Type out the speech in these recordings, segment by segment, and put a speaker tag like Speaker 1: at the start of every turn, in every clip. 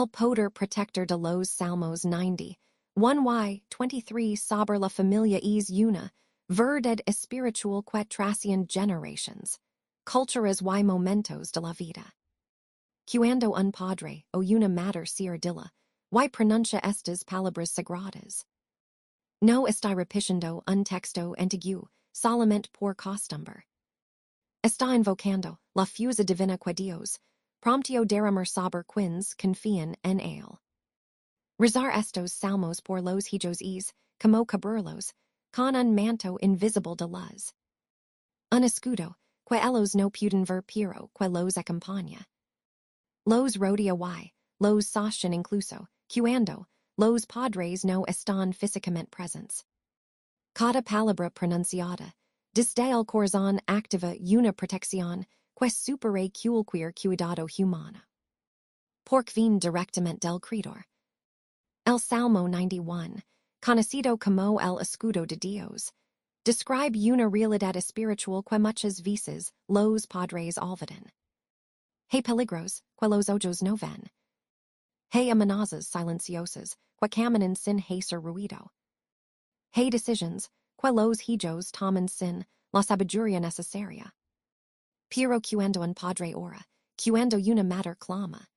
Speaker 1: El Poder Protector de los Salmos 90, 1y 23 sobre la familia es una, verdad espiritual que trasciende generations, culturas y momentos de la vida. Cuando un padre o una madre se ardilla, y pronuncia estas palabras sagradas. No está repitiendo un texto antiguo, solamente por costumbre. Está invocando la fuerza divina que Dios, promptio derramar sobre quienes confían en él. Rezar estos salmos por los hijos es, como cubrirlos, con un manto invisible de luz. Un escudo, que ellos no pueden ver pero que los acompaña. Los rodea y, los sostienen incluso, cuando, los padres no están físicamente presentes. Cada palabra pronunciada, desde el corazón activa una protección, que supera cualquier cuidado humano. Porque viene directamente del Creador. El Salmo 91, conocido como el Escudo de Dios, describe una realidad espiritual que muchas veces los padres olvidan. Hay peligros que los ojos no ven. Hay amenazas silenciosas que caminan sin hacer ruido. Hay decisions que los hijos toman sin la sabiduría necesaria. Pero cuando un padre ora, cuando una madre clama,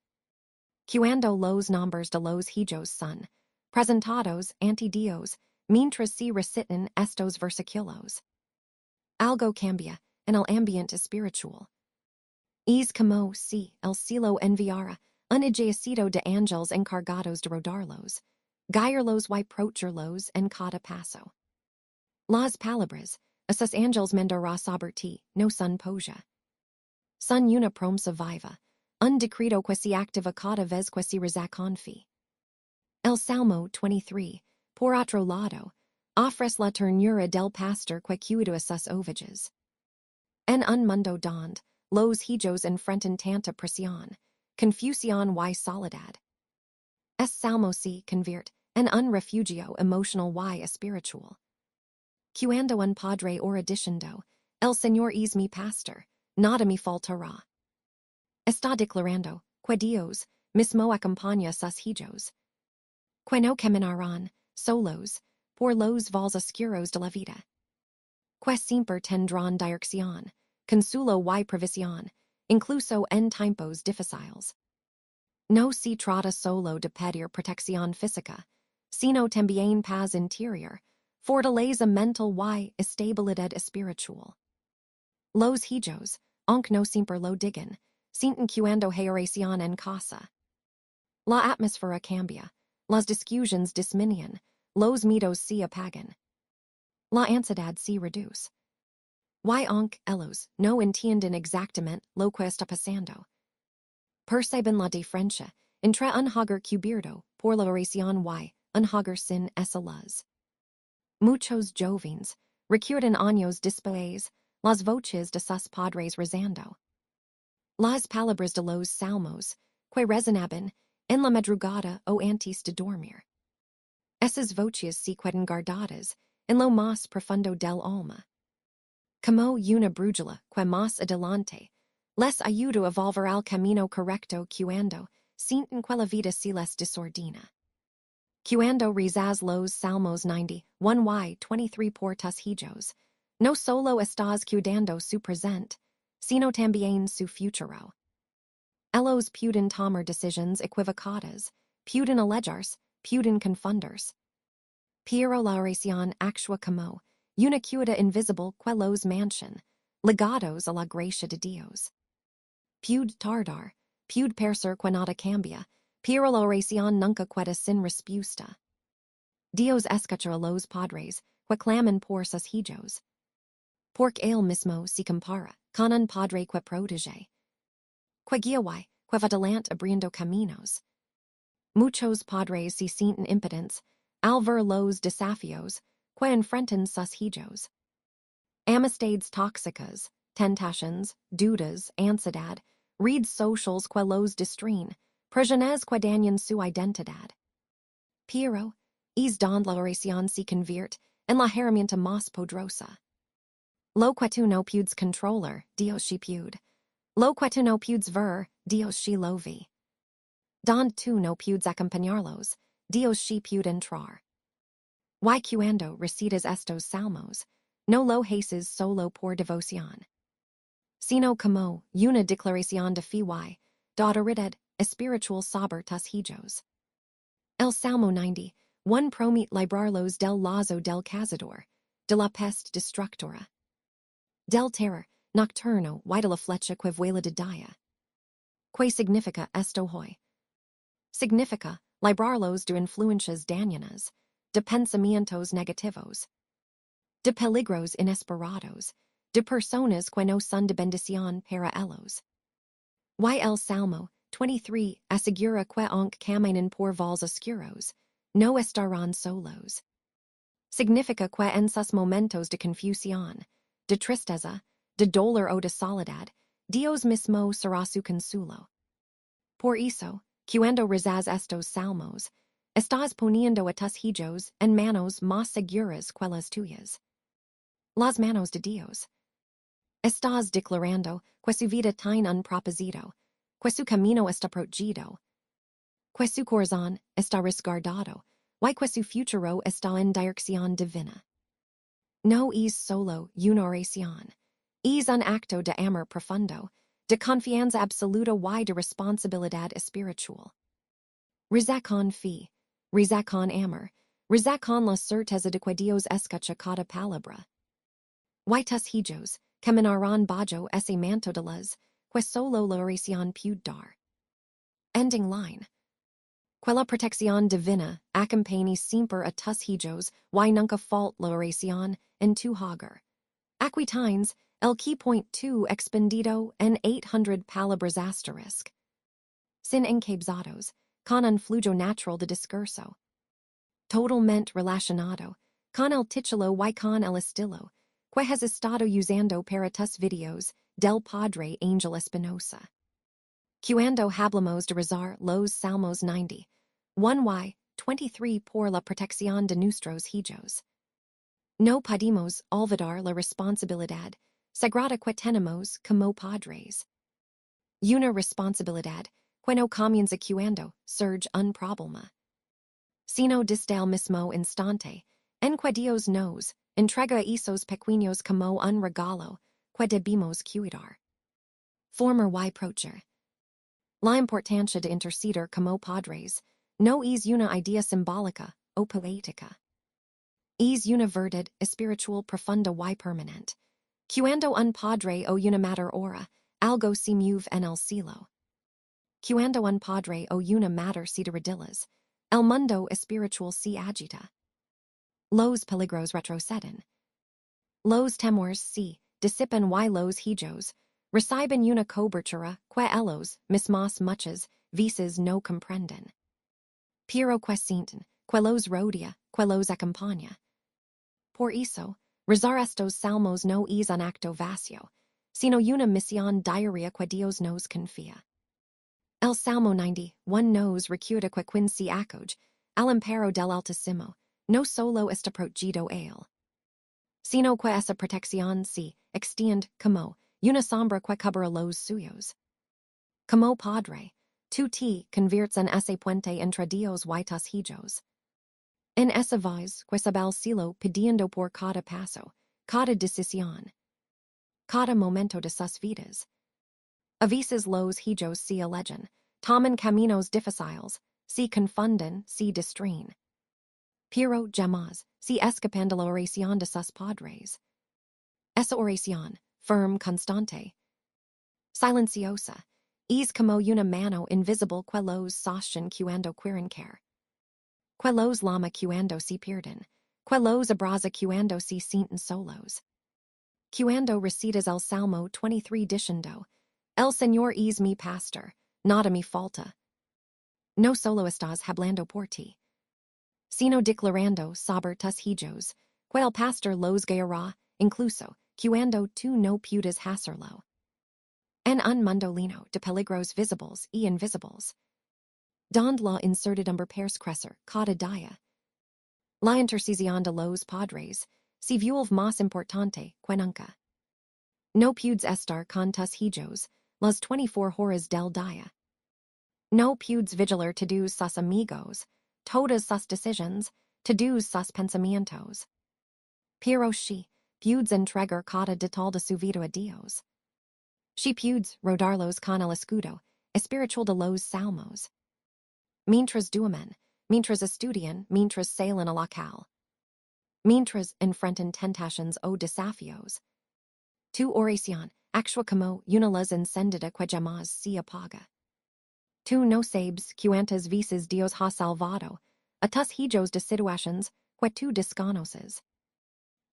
Speaker 1: cuando los nombres de los hijos son presentados ante Dios mientras se recitan estos versículos, algo cambia en el ambiente espiritual. Es como si el cielo enviara un ejército de ángeles encargados de rodarlos, guiarlos y protegerlos en cada paso. Las palabras, esos ángeles mandará sobre ti, no son poja. Son una promesa viva, un decreto que se activa cada vez que se reza con fe. El Salmo 23, por otro lado, ofrece la ternura del pastor que cuida a sus ovejas. En un mundo donde los hijos enfrentan tanta presión, confusión y soledad. Es Salmo se convierte en un refugio emocional y espiritual. Cuando un padre ora diciendo, el Señor es mi pastor, nada me faltará. Está declarando que Dios mismo acompaña a sus hijos. Que no caminarán solos por los valles oscuros de la vida. Que siempre tendrán dirección, consuelo y provisión, incluso en tiempos difíciles. No se trata solo de pedir protección física, sino también paz interior, fortaleza mental y estabilidad espiritual. Los hijos, aunque no siempre lo digan, sienten cuando hay oración en casa. La atmósfera cambia, las discusiones disminuyen, los miedos se apagan. La ansiedad se reduce. Y aunque ellos no entienden exactamente lo que está pasando, perciben la diferencia entre un hogar cubierto por la oración y un hogar sin esa luz. Muchos jóvenes recuerdan años después las voces de sus padres rezando. Las palabras de los salmos que resonaban en la madrugada o antes de dormir. Esas voces se quedan guardadas en lo más profundo del alma. Como una brújula que más adelante les ayuda a volver al camino correcto cuando sienten que la vida se les desordena. Cuando rezas los Salmos 90, 1y 23 por tus hijos, no solo estás cuidando su presente, sino también su futuro. Ellos pueden tomar decisiones equivocadas, pueden alejarse, pueden confundirse. Pero la oración actúa como una cuerda invisible que los mantiene, ligados a la gracia de Dios. Puede tardar, puede parecer que nada cambia, pero la oración nunca queda sin respuesta. Dios escucha a los padres que claman por sus hijos. Porque él mismo se compara con un padre que protege. Que guía y que va adelante abriendo caminos. Muchos padres se sienten impotentes al ver los desafíos que enfrentan sus hijos. Amistades tóxicas, tentaciones, dudas, ansiedad, redes sociales que los distraen, prisiones que dañan su identidad. Pero, es donde la oración se convierte en la herramienta más poderosa. Lo que tú no puedes controlar, Dios sí puede. Lo que tú no puedes ver, Dios sí lo ve. Donde tu no pudes acompañarlos, Dios si puede entrar. Y cuando recitas estos salmos, no lo haces solo por devoción, sino como una declaración de fe y de autoridad espiritual sobre tus hijos. El Salmo 90, one promete librarlos del lazo del cazador, de la peste destructora, del terror nocturno y de la flecha que vuela de día. ¿Qué significa esto hoy? Significa librarlos de influencias dañinas, de pensamientos negativos, de peligros inesperados, de personas que no son de bendición para ellos. Y el Salmo 23 asegura que aunque caminen por valles oscuros, no estarán solos. Significa que en sus momentos de confusión, de tristeza, de dolor o de soledad, Dios mismo será su consuelo. Por eso, cuando rezas estos salmos, estás poniendo a tus hijos en manos más seguras que las tuyas. Las manos de Dios. Estás declarando que su vida tiene un propósito, que su camino está protegido, que su corazón está resguardado, y que su futuro está en dirección divina. No es solo una oración, es un acto de amor profundo, de confianza absoluta y de responsabilidad espiritual. Reza con fe, reza con amor, reza con la certeza de que Dios escucha cada palabra. Y tus hijos caminarán bajo ese manto de luz, que solo la oración puede dar. Ending line. Que la protección divina acompañe siempre a tus hijos y nunca falte la oración en tu hogar. Aquí tienes el key point 2 expendido en 800 palabras asterisk. Sin encabezados, con un flujo natural de discurso. Totalmente relacionado, con el título y con el estilo, que has estado usando para tus videos, del Padre Ángel Espinosa. Cuando hablamos de rezar los Salmos 90, 1 y 23 por la protección de nuestros hijos. No podemos olvidar la responsabilidad sagrada que tenemos como padres. Una responsabilidad que no comienza cuando surge un problema, sino desde el mismo instante en que Dios nos entrega esos pequeños como un regalo que debemos cuidar. Former y procher. La importancia de interceder como padres no es una idea simbólica o poética. Es una verdad espiritual profunda y permanente. Cuando un padre o una madre ora, algo se mueve en el cielo. Cuando un padre o una madre se de rodillas, el mundo espiritual se agita. Los peligros retroceden. Los temores se disipan y los hijos reciben una cobertura que ellos mismos muchas veces no comprenden. Pero que sienten, que los rodea, que los acompaña. Por eso, rezar estos salmos no es un acto vacío, sino una misión diaria que Dios nos confía. El Salmo 91 nos recuerda que quien se acoge al amparo del Altísimo, no solo está protegido él, sino que esa protección se extiende como una sombra que cubre los suyos. Como padre, tú te conviertes en ese puente entre Dios y tus hijos. En esa voz que sube al cielo pidiendo por cada paso, cada decisión, cada momento de sus vidas. A veces los hijos se alejan, toman caminos difíciles, se confunden, se distraen. Pero jamás se escapan de la oración de sus padres. Esa oración, firme, constante, silenciosa, es como una mano invisible que los sostiene cuando quieren caer. Que los llama cuando se pierden, que los abraza cuando se sienten solos. Cuando recitas el Salmo 23 diciendo, El Señor es mi pastor, nada me falta. No solo estás hablando por ti, sino declarando sobre tus hijos, que el pastor los guiará, incluso cuando tú no puedes hacerlo. En un mundo lleno de peligros visibles y invisibles, donde la incertidumbre parece crecer cada día. La intercesión de los padres se vuelve más importante que nunca. No puedes estar con tus hijos las 24 horas del día. No pudes vigilar to do sus amigos, todas sus decisions, to do sus pensamientos. Pero she, pudes entregar cada detal de su vida a Dios. She pudes rodarlos con el escudo, espiritual de los Salmos. Mientras duermen, mientras estudian, mientras salen a la calle. Mientras enfrentan tentaciones o desafios. Tu oración, actua como una luz encendida que jamás se apaga. Tu no sabes cuántas veces Dios ha salvado, a tus hijos de situaciones que tu desconoces.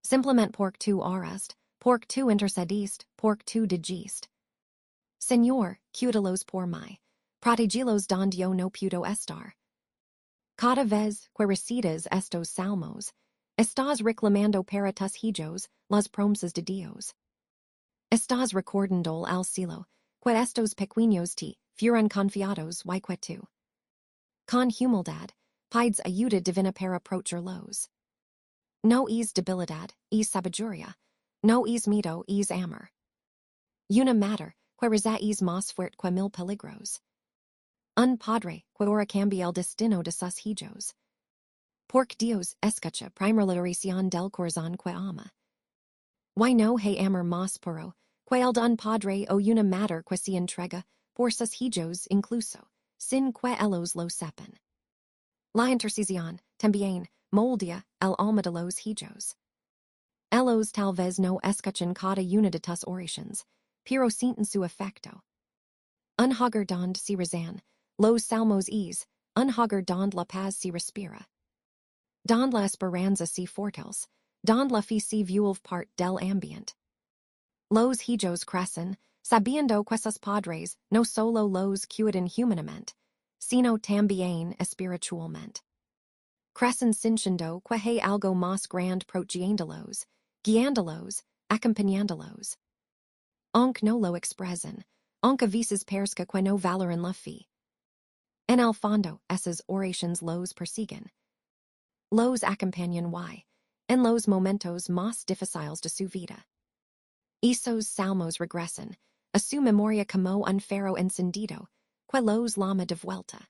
Speaker 1: Simplemente porque tu oraste, porque tu intercediste, porque tu dijiste. Señor, cuídalos por mí, protegilos donde yo no puedo estar. Cada vez que recitas estos salmos, estás reclamando para tus hijos las promesas de Dios. Estás recordando al cielo que estos pequeños te fueron confiados y que tú. Con humildad, pides ayuda divina para protegerlos. No es debilidad, es sabiduría. No es miedo, es amor. Una mater, que reza es más fuerte que mil peligros. Un padre, que ora cambia el destino de sus hijos. Porque Dios escucha primero la oración del corazón que ama. Y no hay amor más puro, que el de un padre o una mater que se entrega, por sus hijos incluso, sin que ellos lo sepan. La intercesión, también, moldea el alma de los hijos. Ellos tal vez no escuchan cada una de tus oraciones, pero sienten su efecto. Un hogar donde se rezan, los salmos es, un hogar donde la paz se respira. Donde la esperanza se fortalece, donde la fe se vuelve parte del ambiente. Los hijos crecen, sabiendo que sus padres no solo los cuidan humanamente, sino también espiritualmente. Crecen sintiendo que hay algo más grande protegiéndolos, guiándolos, acompañándolos. Aunque no lo expresen, aunque a veces parezca que no valoran la fe. En el fondo, esas oraciones los persiguen. Los acompañan y, en los momentos más difíciles de su vida. Esos salmos regresan, a su memoria como un faro encendido, que los llama de vuelta.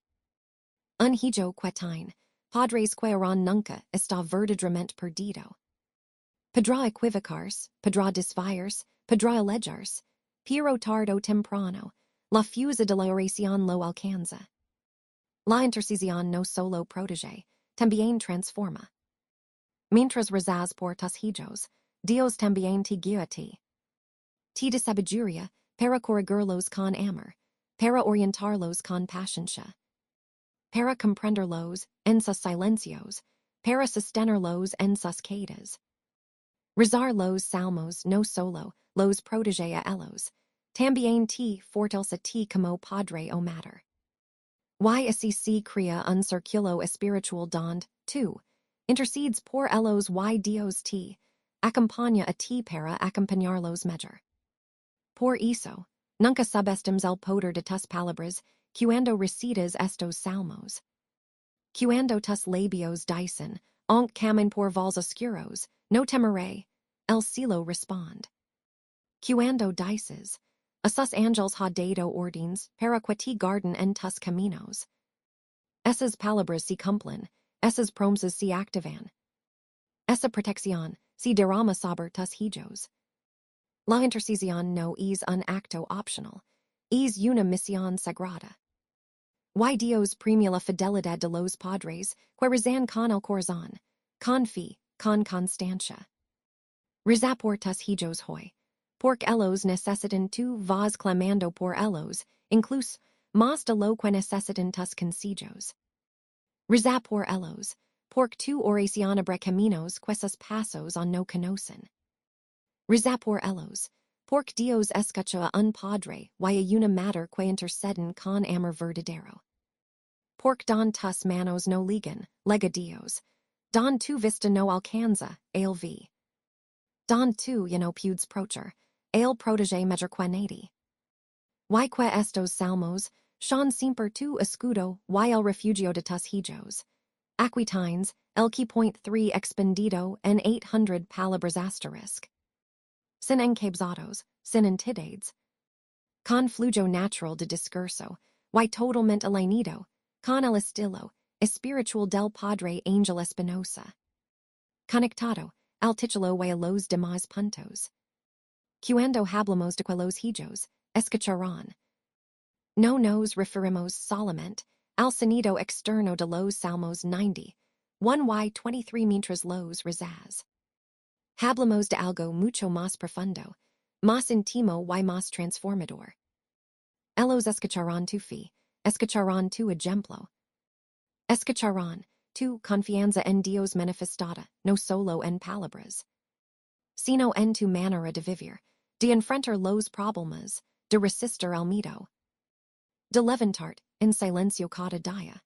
Speaker 1: Un hijo que tiene, padres que harán nunca está verdaderamente perdido. Podrá equivocarse, podrá desviarse, podrá alejarse, pero tarde o temprano, la fuerza de la oración lo alcanza. La intercesión no solo protege, también transforma. Mientras rezas por tus hijos, Dios también te guía a ti. Te da sabiduría para corregirlos con amor, para orientarlos con paciencia. Para comprenderlos en sus silencios, para sostenerlos en sus quedas. Rezar los salmos no solo los protege a ellos, también te fortalece a ti como padre o mater. Y así se crea un círculo espiritual donde, tú, intercedes por ellos y Dios te acompaña a ti para acompañarlos mejor. Por eso, nunca subestimes el poder de tus palabras cuando recitas estos salmos. Cuando tus labios dicen, aunque camin por valles oscuros, no temeré, el cielo responde. Cuando dices, a sus ángeles ha dado órdenes para que te guarden en tus caminos. Esas palabras se cumplen, esas promesas se activan. Esa protección se derrama sobre tus hijos. La intercesión no es un acto optional, es una misión sagrada. Y Dios premia la fidelidad de los padres que rezan con el corazón, con fe, con constancia. Reza por tus hijos hoy, porque ellos necesitan tu voz clamando por ellos, incluso más de lo que necesitan tus consejos. Reza por ellos, porque tu oración abre caminos que sus pasos no conocen. Reza por ellos, porque Dios escucha a un padre y a una mater que interceden con amor verdadero. Porque don tus manos no ligan, lega Dios, don tu vista no alcanza, él vi. Don tu ya no pudes procher, él protege mejor que nadie. Y que estos salmos, son siempre tu escudo y el refugio de tus hijos. Aquitines, el key point 3 expendido en 800 palabras asterisk. Sin encabzados, sin entidades. Con flujo natural de discurso, y totalmente alineado, con el estilo espiritual del Padre Ángel Espinosa. Conectado al título y a los demás puntos. Cuando hablamos de los hijos, escucharán. No nos referimos solamente al sonido externo de los Salmos 90, 1 y 23 mientras los rezas. Hablamos de algo mucho más profundo, más íntimo y más transformador. Ellos escucharán tu fe, escucharán tu ejemplo. Escucharán tu confianza en Dios manifestada, no solo en palabras, sino en tu manera de vivir, de enfrentar los problemas, de resistir al miedo, de levantar en silencio cada día.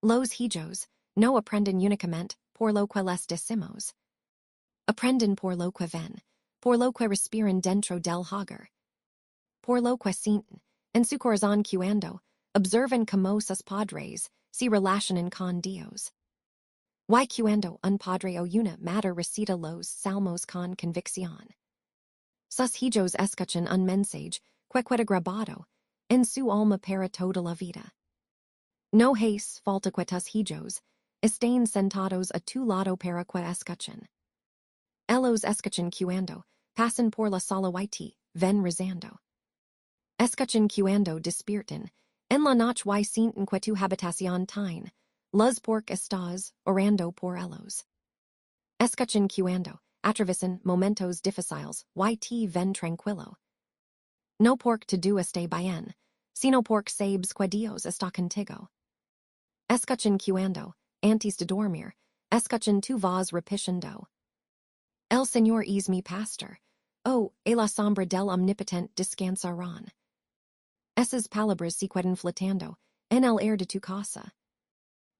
Speaker 1: Los hijos no aprenden únicamente por lo que les decimos. Aprenden por lo que ven, por lo que respiran dentro del hogar, por lo que sienten en su corazón cuando observan cómo sus padres se relacionan con Dios. Y cuando un padre o una madre recita los salmos con convicción. Sus hijos escuchan un mensaje que queda grabado en su alma para toda la vida. No hace falta que tus hijos estén sentados a tu lado para que escuchen. Ellos escuchan cuando pasan por la sala y ven rezando. Escuchan cuando despiertan en la noche y sienten que tu habitación tiene luz porque estás orando por ellos. Escuchan cuando atraviesan momentos difíciles y ven tranquilo. No porque tu esté bien, sino porque sabes que Dios está contigo. Escuchan cuando, antes de dormir, escuchan tu voz repitiendo. El Señor es mi pastor, oh, a la sombra del omnipotente descansarán. Esas palabras se quedan flotando en el aire de tu casa.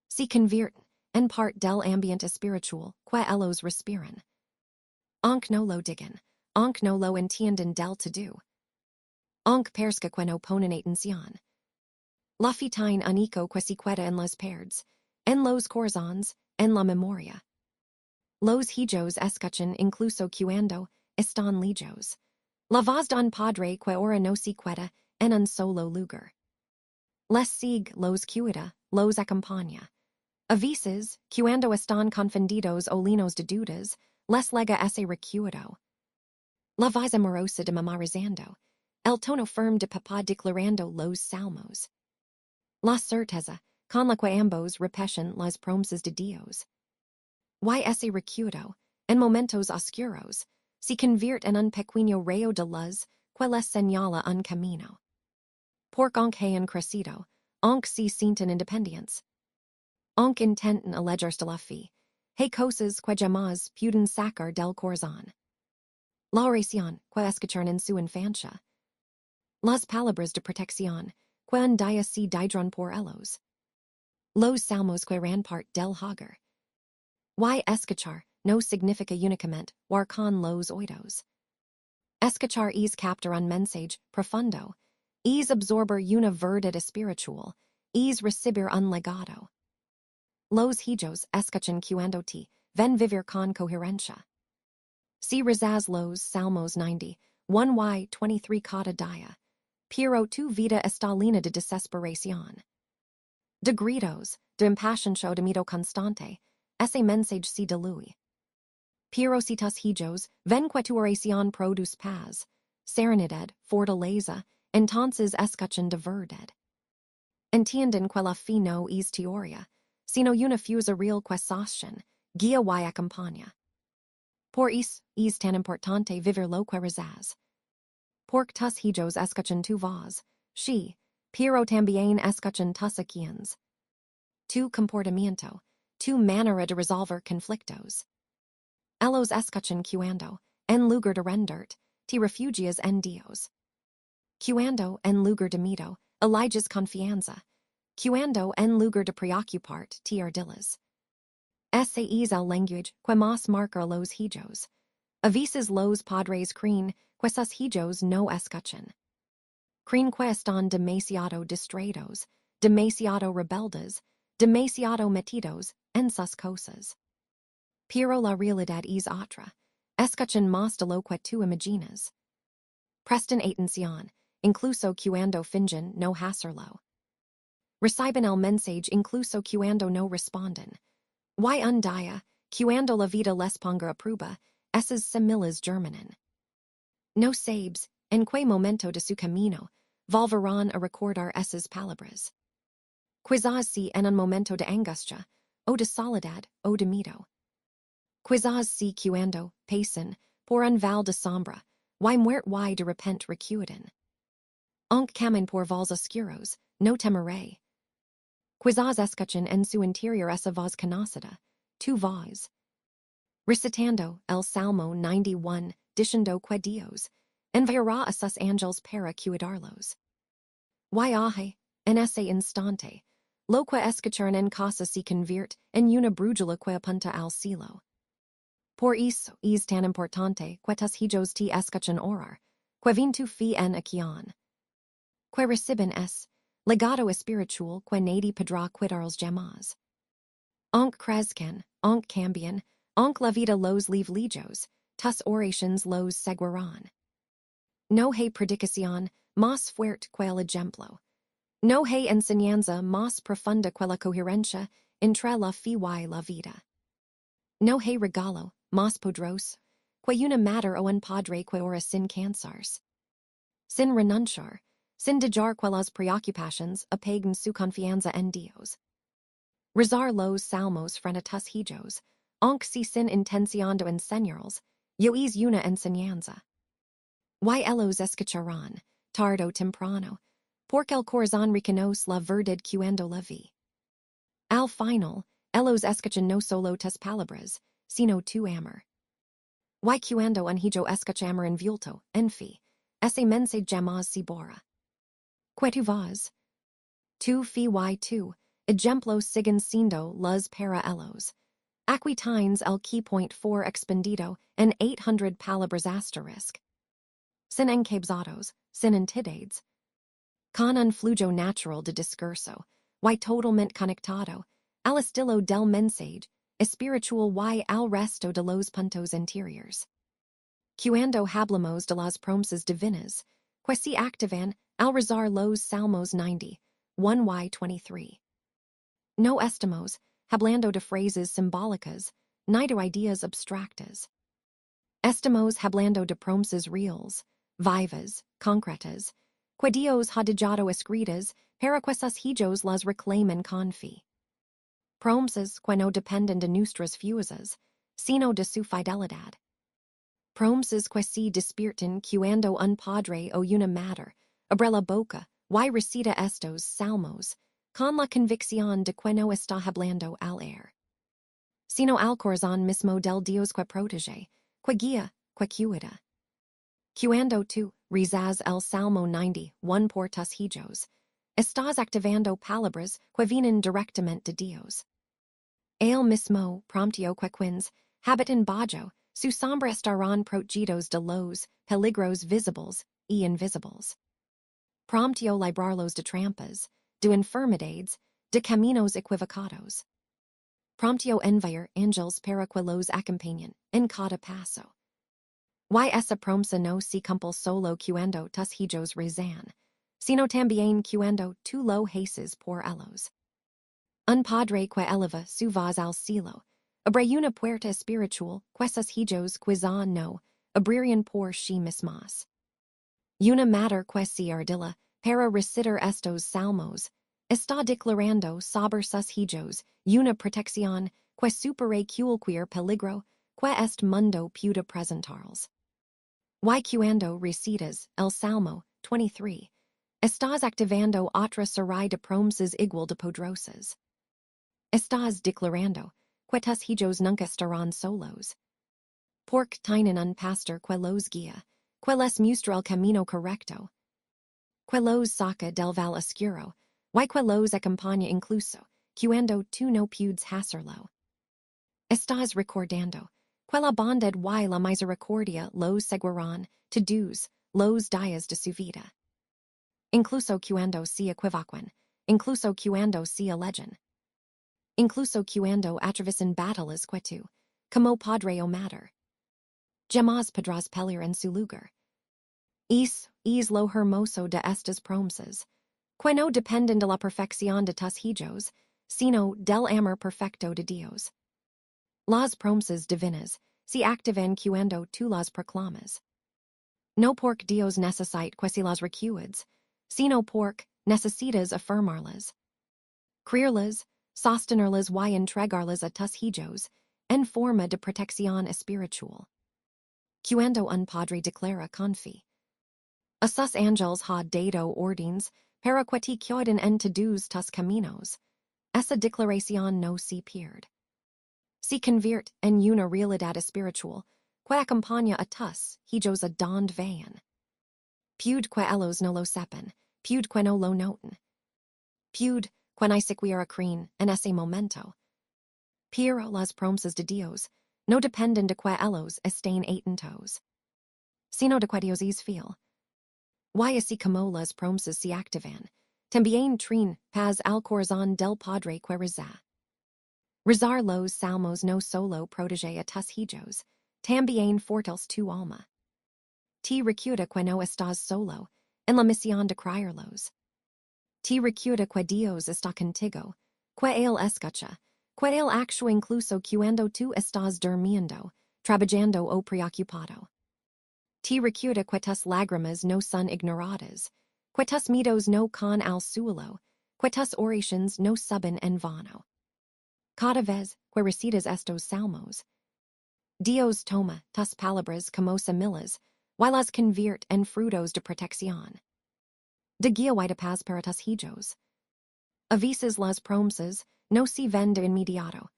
Speaker 1: Se convierten en parte del ambiente espiritual que ellos respiran. Aunque no lo digan, aunque no lo entiendan del todo. Aunque parezca que no ponen atención. La fe tiene un eco que se queda en las paredes, en los corazones, en la memoria. Los hijos escuchan incluso cuando están lejos. La voz de un padre que ora no se queda en un solo lugar. Les sigue, los cuida, los acompaña. A veces, cuando están confundidos o llenos de dudas, les lega ese recuerdo. La voz amorosa de mamá rezando, el tono firme de papá declarando los salmos. La certeza, con la que ambos repiten las promesas de Dios. Y ese recuerdo, en momentos oscuros, se convierte en un pequeño rayo de luz que les señala un camino. Porque aunque hayan crecido, aunque se sienten independientes, aunque intenten alejarse de la fe, hay cosas que jamás pueden sacar del corazón. La oración que escucharon en su infancia. Las palabras de protección que un día se dieron por ellos. Los salmos que eran parte del hogar. Y escuchar no significa únicamente war con los oídos. Escuchar es captar un mensaje profundo, es absorber una verdad espiritual, es recibir un legado. Los hijos escuchan cuando te ven vivir con coherencia. Si rezas los Salmos 90, 1 y 23 cada día, pero tu vida está llena de desesperación. De gritos, de impaciencia de miedo constante, ese mensaje se diluye. Pero si tus hijos ven que tu oración produce paz, serenidad, fortaleza, entonces escuchan de verdad. Entienden que la fe no es teoría, sino una fuerza real que sostiene, guía y acompaña. Por eso es tan importante vivir lo que rezas. Porque tus hijos escuchan tu voz, sí, pero también escuchan tus acciones. Tu comportamiento, tu manera de resolver conflictos. Ellos escuchan cuando, en lugar de renderte, te refugias en Dios. Cuando, en lugar de miedo, eliges confianza. Cuando, en lugar de preocuparte, te ardilas. Ese es el lenguaje que más marca los hijos. A veces los padres creen que sus hijos no escuchan. Creen que están demasiado distraídos, demasiado rebeldes, demasiado metidos en sus cosas. Pero la realidad es otra. Escuchan más de lo que tú imaginas. Presten atención incluso cuando fingen no hacerlo. Reciben el mensaje incluso cuando no responden. Y un día, cuando la vida les ponga a prueba, esas semillas germinan. No sabes, en qué momento de su camino, volverán a recordar esas palabras. Quizás si en un momento de angustia, o de soledad, o de miedo. Quizás si cuando, pasan, por un val de sombra, y muert y de repente recuerdan. Aunque camin por vals oscuros, no temeré. Quizás escuchan en su interior esa voz conocida, tu voz. Recitando el Salmo 91, diciendo que Dios enviará a sus ángeles para cuidarlos. Y aje, en ese instante, lo que escucharon en casa se convierte en una brújula que apunta al cielo. Por eso es tan importante que tus hijos te escuchen orar, que ven tu fe en acción. Que reciben es legado espiritual que nadie podrá quitarles jamás. Aunque crezcan, aunque cambien, aunque la vida los lleve lejos, tus oraciones los seguirán. No hay predicación más fuerte que el ejemplo. No hay enseñanza más profunda que la coherencia entre la fe y la vida. No hay regalo más poderoso que una madre o un padre que ora sin cansarse. Sin renunciar, sin dejar que las preocupaciones apaguen su confianza en Dios. Rezar los salmos frente a tus hijos, aunque si sin intención de enseñarles, yo es una enseñanza. Y ellos escucharán, tarde o temprano, porque el corazón reconoce la verdad cuando la vi. Al final, ellos escuchan no solo tus palabras, sino tu amor. Y cuando un hijo escucha amor envuelto, en fe, ese mensaje jamás se borra. Que tu voz? Tu fe y tu, ejemplo siguen siendo los para ellos. Aquí tienes el key point for expendido en 800 palabras asterisk. Sin encabezados, sin entidades. Con un flujo natural de discurso, y totalmente conectado, al estilo del mensaje, espiritual y al resto de los puntos interiores. Cuando hablamos de las promesas divinas, que se activan al rezar los Salmos 90, 1-23. No estamos hablando de frases simbólicas, ni de ideas abstractas. Estamos hablando de promesas reales, vivas, concretas, que Dios ha dejado escritas para que sus hijos las reclamen con fe. Promesas que no dependen de nuestras fuerzas, sino de su fidelidad. Promesas que se despiertan cuando un padre o una madre abre la boca y recita estos salmos, con la convicción de que no está hablando al aire, sino al corazón mismo del Dios que protege, que guía, que cuida. Cuando tú rezas el Salmo 91 por tus hijos, estás activando palabras que vienen directamente de Dios. El mismo promptio que quienes habitan bajo su sombra estarán protegidos de los peligros visibles y invisibles. Promptio librarlos de trampas, de enfermedades, de caminos equivocados. Promptio enviar ángeles para que los acompañen en cada paso. Y esa promesa no se cumple solo cuando tus hijos rezan, sino también cuando tú lo haces por ellos. Un padre que eleva su voz al cielo, abre una puerta espiritual que sus hijos quizá no abrirían por sí mismas. Una madre que se ardila para recitar estos salmos, está declarando sobre sus hijos una protección que supera cualquier peligro que este mundo pueda presentarles. Y cuando recitas el Salmo 23, estás activando otra serie de promesas igual de poderosas. Estás declarando que tus hijos nunca estarán solos. Porque tienen un pastor que los guía, que les muestra el camino correcto, que los saca del val oscuro, y que los acompaña incluso cuando tú no puedes hacerlo. Estás recordando que la bondad y la misericordia los seguirán todos los días de su vida. Incluso cuando se equivocan, incluso cuando se alejan. Incluso cuando atraviesan batallas que tú, como padre o madre, jamás podrás pelear en su lugar. Es lo hermoso de estas promesas, que no dependen de la perfección de tus hijos, sino del amor perfecto de Dios. Las promesas divinas se activan cuando tú las proclamas. No porque Dios necesite que si las recuerdes, sino porque necesitas afirmarlas. Creerlas, sostenerlas y entregarlas a tus hijos, en forma de protección espiritual. Cuando un padre declara confi. A sus angels ha dado ordens para que te cuiden en todos tus caminos. Esa declaración no se pierde. Se convierte en una realidad espiritual que acompaña a tus hijos a donde vayan. Pude que ellos no lo sepan, pude que no lo noten. Pude que ni siquiera creen en ese momento. Pero las promesas de Dios no dependen de que ellos estén atentos, sino de que Dios es fiel. Y así como las promesas se activan, también traen paz al corazón del Padre que reza. Rezar los Salmos no solo protege a tus hijos, también fortalece tu alma. Te recuerda que no estás solo en la misión de creerlos. Te recuerda que Dios está contigo, que Él escucha, que Él actúa incluso cuando tú estás durmiendo, trabajando o preocupado. Te recuerda que tus lágrimas no son ignoradas, que tus miedos no caen al suelo, que tus oraciones no suben en vano. Cada vez que recitas estos salmos, Dios toma tus palabras como semillas y las convierte en frutos de protección. De guía y de paz para tus hijos. A veces las promesas no se ven de inmediato.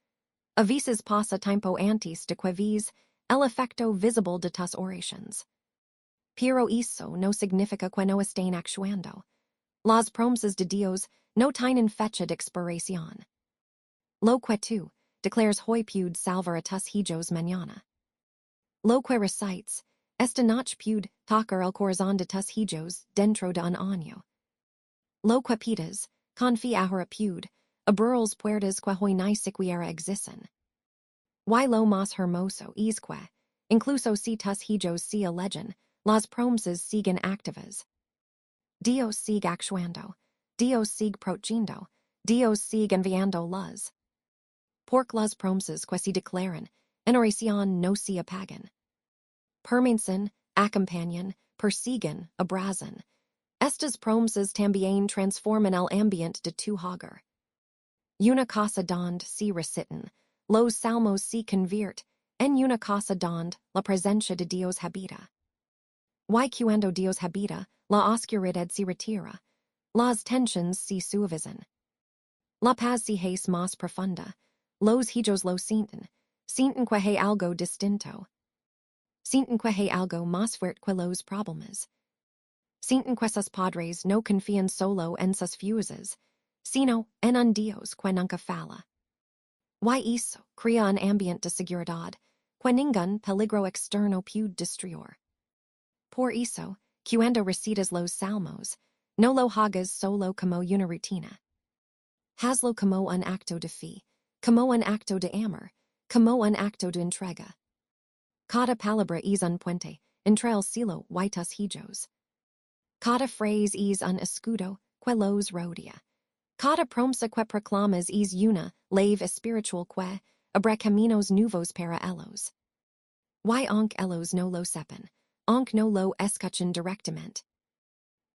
Speaker 1: A veces pasa tiempo antes de que ves el efecto visible de tus oraciones. Pero eso no significa que no estén actuando. Las promesas de Dios no tienen fecha de expiración. Lo que tú declares hoy puede salvar a tus hijos mañana. Lo que recites esta noche puede tocar el corazón de tus hijos dentro de un año. Lo que pidas confía ahora puede abrir las puertas que hoy ni siquiera existen. Y lo más hermoso es que, incluso si tus hijos se alejan, las promesas siguen activas. Dios sigue actuando, Dios sigue protegiendo, Dios sigue enviando las. Porque las promesas que se declaran en oración no se apagan. Permanecen, acompañan, persiguen, abrazan. Estas promesas también transforman el ambiente de tu hogar. Una casa donde se recitan, los salmos se convierte en una casa donde la presencia de Dios habita. Y cuando Dios habita, la oscuridad se retira, las tensiones se suavizan. La paz se hace más profunda, los hijos lo sienten que hay algo distinto. Sienten que hay algo más fuerte que los problemas. Sienten que sus padres no confían solo en sus fuerzas, sino en un Dios que nunca falla. Y eso crea un ambiente de seguridad que ningún peligro externo puede destruir. Por eso, cuando recitas los salmos, no lo hagas solo como una rutina. Hazlo como un acto de fe, como un acto de amor, como un acto de entrega. Cada palabra es un puente entre el cielo y tus hijos. Cada frase es un escudo que los rodea. Cada promesa que proclamas es una leve espiritual que abre caminos nuevos para ellos. Y aunque ellos no lo sepan, aunque no lo escuchen directamente.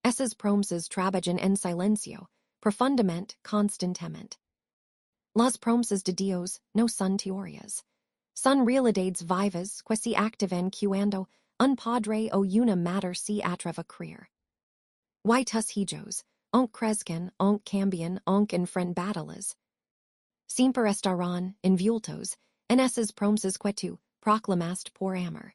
Speaker 1: Esas promesas trabajan en silencio, profundamente, constantemente. Las promesas de Dios no son teorías. Son realidades vivas que se activan cuando un padre o una madre se atreve a creer. Y tus hijos, aunque crezcan, aunque cambien, aunque enfrenten batallas, siempre estarán envueltos en esas promesas que tú proclamaste por amor.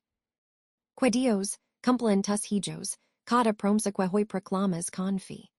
Speaker 1: Que Dios cumpla en tus hijos cada promesa que hoy proclamas con fe.